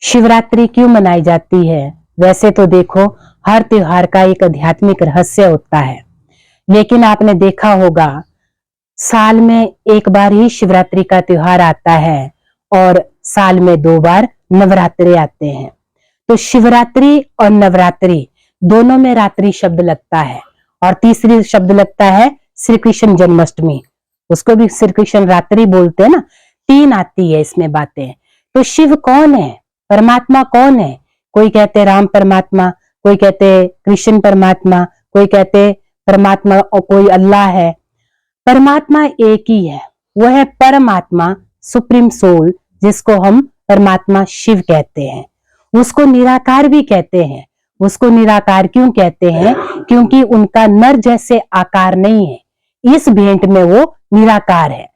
शिवरात्रि क्यों मनाई जाती है? वैसे तो देखो, हर त्योहार का एक आध्यात्मिक रहस्य होता है, लेकिन आपने देखा होगा साल में एक बार ही शिवरात्रि का त्योहार आता है और साल में 2 बार नवरात्रि आते हैं। तो शिवरात्रि और नवरात्रि दोनों में रात्रि शब्द लगता है और तीसरी शब्द लगता है श्री कृष्ण जन्माष्टमी, उसको भी श्री कृष्ण रात्रि बोलते हैं ना। 3 आती है इसमें बातें। तो शिव कौन है, परमात्मा कौन है? कोई कहते राम परमात्मा, कोई कहते कृष्ण परमात्मा, कोई कहते परमात्मा और कोई अल्लाह है। परमात्मा एक ही है, वो है परमात्मा, सुप्रीम सोल, जिसको हम परमात्मा शिव कहते हैं। उसको निराकार भी कहते हैं। उसको निराकार क्यों कहते हैं? क्योंकि उनका नर जैसे आकार नहीं है, इस भेंट में वो निराकार है।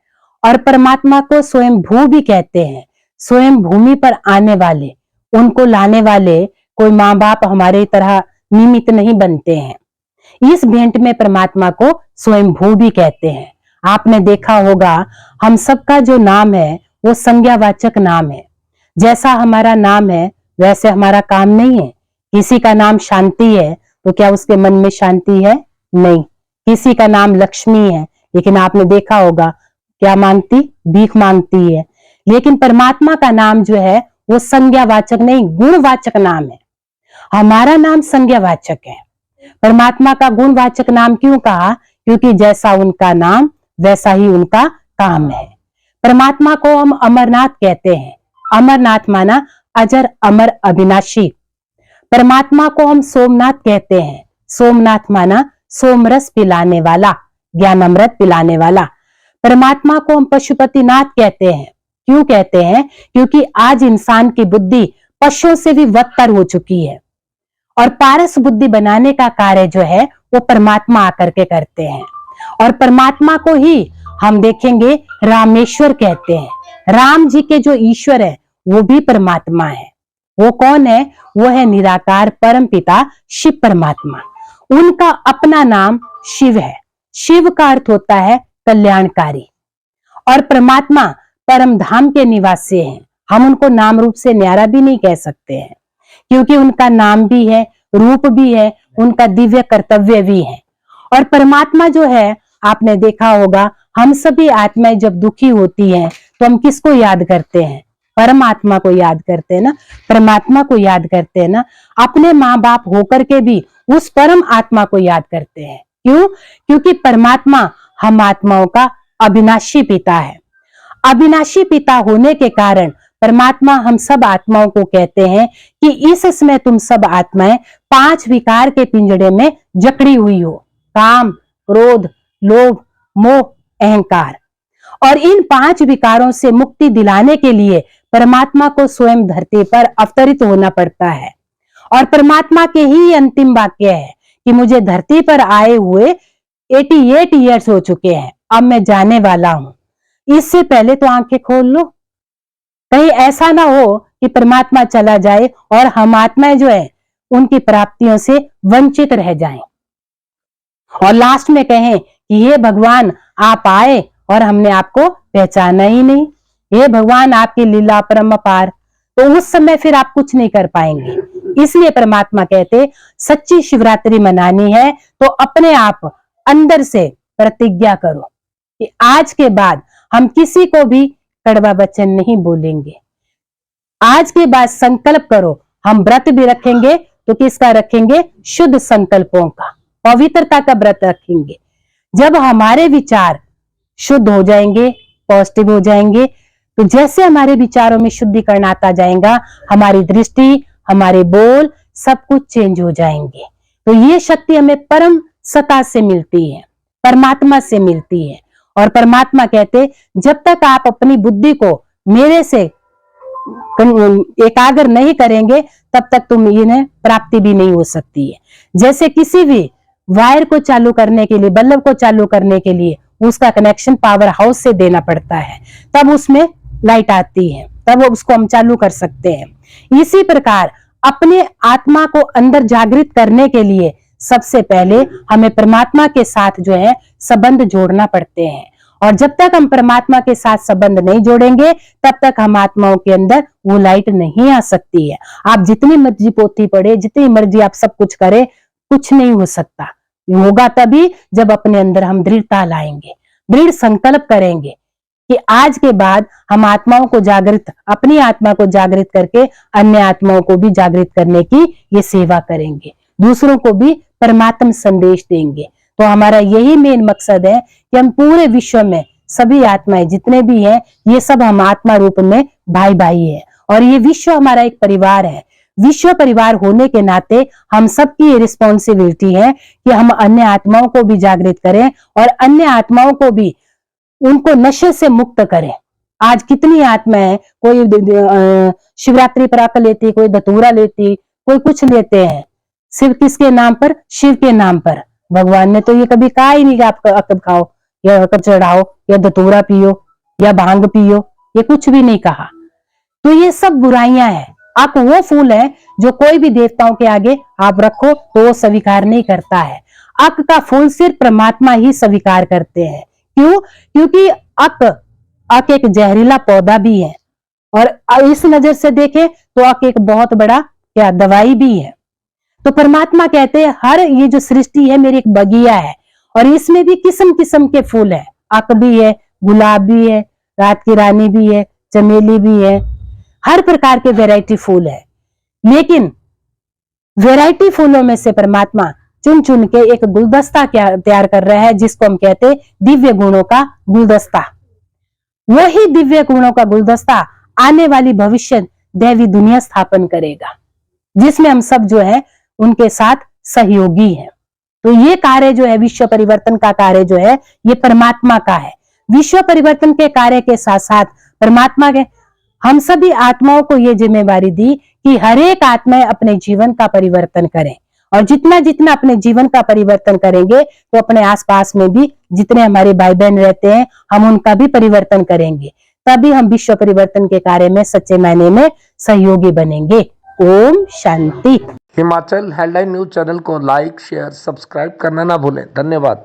और परमात्मा को स्वयं भू भी कहते हैं, स्वयं भूमि पर आने वाले, उनको लाने वाले। कोई माँ बाप हमारे तरह निमित्त नहीं बनते हैं। इस भेंट में परमात्मा को स्वयं भू भी कहते हैं। आपने देखा होगा हम सबका जो नाम है वो संज्ञावाचक नाम है। जैसा हमारा नाम है वैसे हमारा काम नहीं है। किसी का नाम शांति है तो क्या उसके मन में शांति है? नहीं। किसी का नाम लक्ष्मी है, लेकिन आपने देखा होगा क्या मांगती? भीख मांगती है। लेकिन परमात्मा का नाम जो है वो संज्ञावाचक नहीं, गुणवाचक नाम है। हमारा नाम संज्ञावाचक है। परमात्मा का गुणवाचक नाम क्यों कहा? क्योंकि जैसा उनका नाम वैसा ही उनका काम है। परमात्मा को हम अमरनाथ कहते हैं। अमरनाथ माना अजर अमर अविनाशी। परमात्मा को हम सोमनाथ कहते हैं। सोमनाथ माना सोमरस पिलाने वाला, ज्ञानामृत पिलाने वाला। परमात्मा को हम पशुपतिनाथ कहते हैं। क्यों कहते हैं? क्योंकि आज इंसान की बुद्धि पशुओं से भी बदतर हो चुकी है और पारस बुद्धि बनाने का कार्य जो है वो परमात्मा आकर के करते हैं। और परमात्मा को ही हम देखेंगे रामेश्वर कहते हैं। राम जी के जो ईश्वर है वो भी परमात्मा है। वो कौन है? वो है निराकार परम पिता शिव परमात्मा। उनका अपना नाम शिव है। शिव का अर्थ होता है कल्याणकारी। और परमात्मा परम धाम के निवासी हैं। हम उनको नाम रूप से न्यारा भी नहीं कह सकते हैं, क्योंकि उनका नाम भी है, रूप भी है, उनका दिव्य कर्तव्य भी है। और परमात्मा जो है, आपने देखा होगा हम सभी आत्माएं जब दुखी होती हैं तो हम किसको याद करते हैं? परमात्मा को याद करते हैं ना, परमात्मा को याद करते हैं ना। अपने माँ बाप होकर के भी उस परम आत्मा को याद करते हैं। क्यों? क्योंकि परमात्मा हम आत्माओं का अविनाशी पिता है। अविनाशी पिता होने के कारण परमात्मा हम सब आत्माओं को कहते हैं कि इस समय तुम सब आत्माएं 5 विकार के पिंजड़े में जकड़ी हुई हो। काम, क्रोध, लोभ, मोह, अहंकार। और इन 5 विकारों से मुक्ति दिलाने के लिए परमात्मा को स्वयं धरती पर अवतरित होना पड़ता है। और परमात्मा के ही अंतिम वाक्य है कि मुझे धरती पर आए हुए 88 ईयर्स हो चुके हैं, अब मैं जाने वाला हूं। इससे पहले तो आंखें खोल लो, कहीं ऐसा ना हो कि परमात्मा चला जाए और हम आत्माएं जो है उनकी प्राप्तियों से वंचित रह जाएं और लास्ट में कहें कि हे भगवान आप आए और हमने आपको पहचाना ही नहीं, हे भगवान आपकी लीला परम अपार। तो उस समय फिर आप कुछ नहीं कर पाएंगे। इसलिए परमात्मा कहते सच्ची शिवरात्रि मनानी है तो अपने आप अंदर से प्रतिज्ञा करो कि आज के बाद हम किसी को भी कड़वा वचन नहीं बोलेंगे। आज के बाद संकल्प करो, हम व्रत भी रखेंगे तो किसका रखेंगे? शुद्ध संकल्पों का, पवित्रता का व्रत रखेंगे। जब हमारे विचार शुद्ध हो जाएंगे, पॉजिटिव हो जाएंगे, तो जैसे हमारे विचारों में शुद्धिकरण आता जाएगा, हमारी दृष्टि, हमारे बोल सब कुछ चेंज हो जाएंगे। तो ये शक्ति हमें परम सत्ता से मिलती है, परमात्मा से मिलती है। और परमात्मा कहते जब तक आप अपनी बुद्धि को मेरे से एकाग्र नहीं करेंगे तब तक तुम इन्हें प्राप्ति भी नहीं हो सकती है। जैसे किसी भी वायर को चालू करने के लिए, बल्ब को चालू करने के लिए उसका कनेक्शन पावर हाउस से देना पड़ता है, तब उसमें लाइट आती है, तब उसको हम चालू कर सकते हैं। इसी प्रकार अपने आत्मा को अंदर जागृत करने के लिए सबसे पहले हमें परमात्मा के साथ जो है संबंध जोड़ना पड़ते हैं। और जब तक हम परमात्मा के साथ संबंध नहीं जोड़ेंगे तब तक हम आत्माओं के अंदर वो लाइट नहीं आ सकती है। आप जितनी मर्जी पोथी पढ़े, जितनी मर्जी आप सब कुछ करें, कुछ नहीं हो सकता। होगा तभी जब अपने अंदर हम दृढ़ता लाएंगे, दृढ़ संकल्प करेंगे कि आज के बाद हम आत्माओं को जागृत, अपनी आत्मा को जागृत करके अन्य आत्माओं को भी जागृत करने की ये सेवा करेंगे, दूसरों को भी परमात्मा संदेश देंगे। तो हमारा यही मेन मकसद है कि हम पूरे विश्व में सभी आत्माएं जितने भी हैं, ये सब हम आत्मा रूप में भाई भाई हैं और ये विश्व हमारा एक परिवार है। विश्व परिवार होने के नाते हम सबकी ये रिस्पॉन्सिबिलिटी है कि हम अन्य आत्माओं को भी जागृत करें और अन्य आत्माओं को भी उनको नशे से मुक्त करें। आज कितनी आत्माएं, कोई शिवरात्रि पर आकर लेती, कोई धतूरा लेती, कोई कुछ लेते हैं, सिर्फ किसके नाम पर? शिव के नाम पर। भगवान ने तो ये कभी कहा ही नहीं कि आप अकब खाओ या अकब चढ़ाओ या धतूरा पियो या भांग पियो, ये कुछ भी नहीं कहा। तो ये सब बुराइयां हैं। आप वो फूल है जो कोई भी देवताओं के आगे आप रखो तो वो स्वीकार नहीं करता है। अक का फूल सिर्फ परमात्मा ही स्वीकार करते हैं। क्यों? क्योंकि अक एक जहरीला पौधा भी है और इस नजर से देखें तो अक एक बहुत बड़ा क्या दवाई भी है। तो परमात्मा कहते हैं हर ये जो सृष्टि है मेरी एक बगिया है और इसमें भी किस्म किस्म के फूल है। अक भी है, गुलाब भी है, रात की रानी भी है, चमेली भी है, हर प्रकार के वैरायटी फूल है। लेकिन वैरायटी फूलों में से परमात्मा चुन चुन के एक गुलदस्ता तैयार कर रहा है जिसको हम कहते हैं दिव्य गुणों का गुलदस्ता। वही दिव्य गुणों का गुलदस्ता आने वाली भविष्य दैवी दुनिया स्थापन करेगा जिसमें हम सब जो है उनके साथ सहयोगी हैं। तो ये कार्य जो है विश्व परिवर्तन का कार्य जो है ये परमात्मा का है। विश्व परिवर्तन के कार्य के साथ साथ परमात्मा के हम सभी आत्माओं को ये जिम्मेवारी दी कि हर एक आत्मा अपने जीवन का परिवर्तन करें और जितना जितना अपने जीवन का परिवर्तन करेंगे तो अपने आसपास में भी जितने हमारे भाई बहन रहते हैं हम उनका भी परिवर्तन करेंगे, तभी हम विश्व परिवर्तन के कार्य में सच्चे मायने में सहयोगी बनेंगे। Om Shanti. Himachal headline news channel को लाइक, शेयर, सब्सक्राइब करना ना भूलें। धन्यवाद।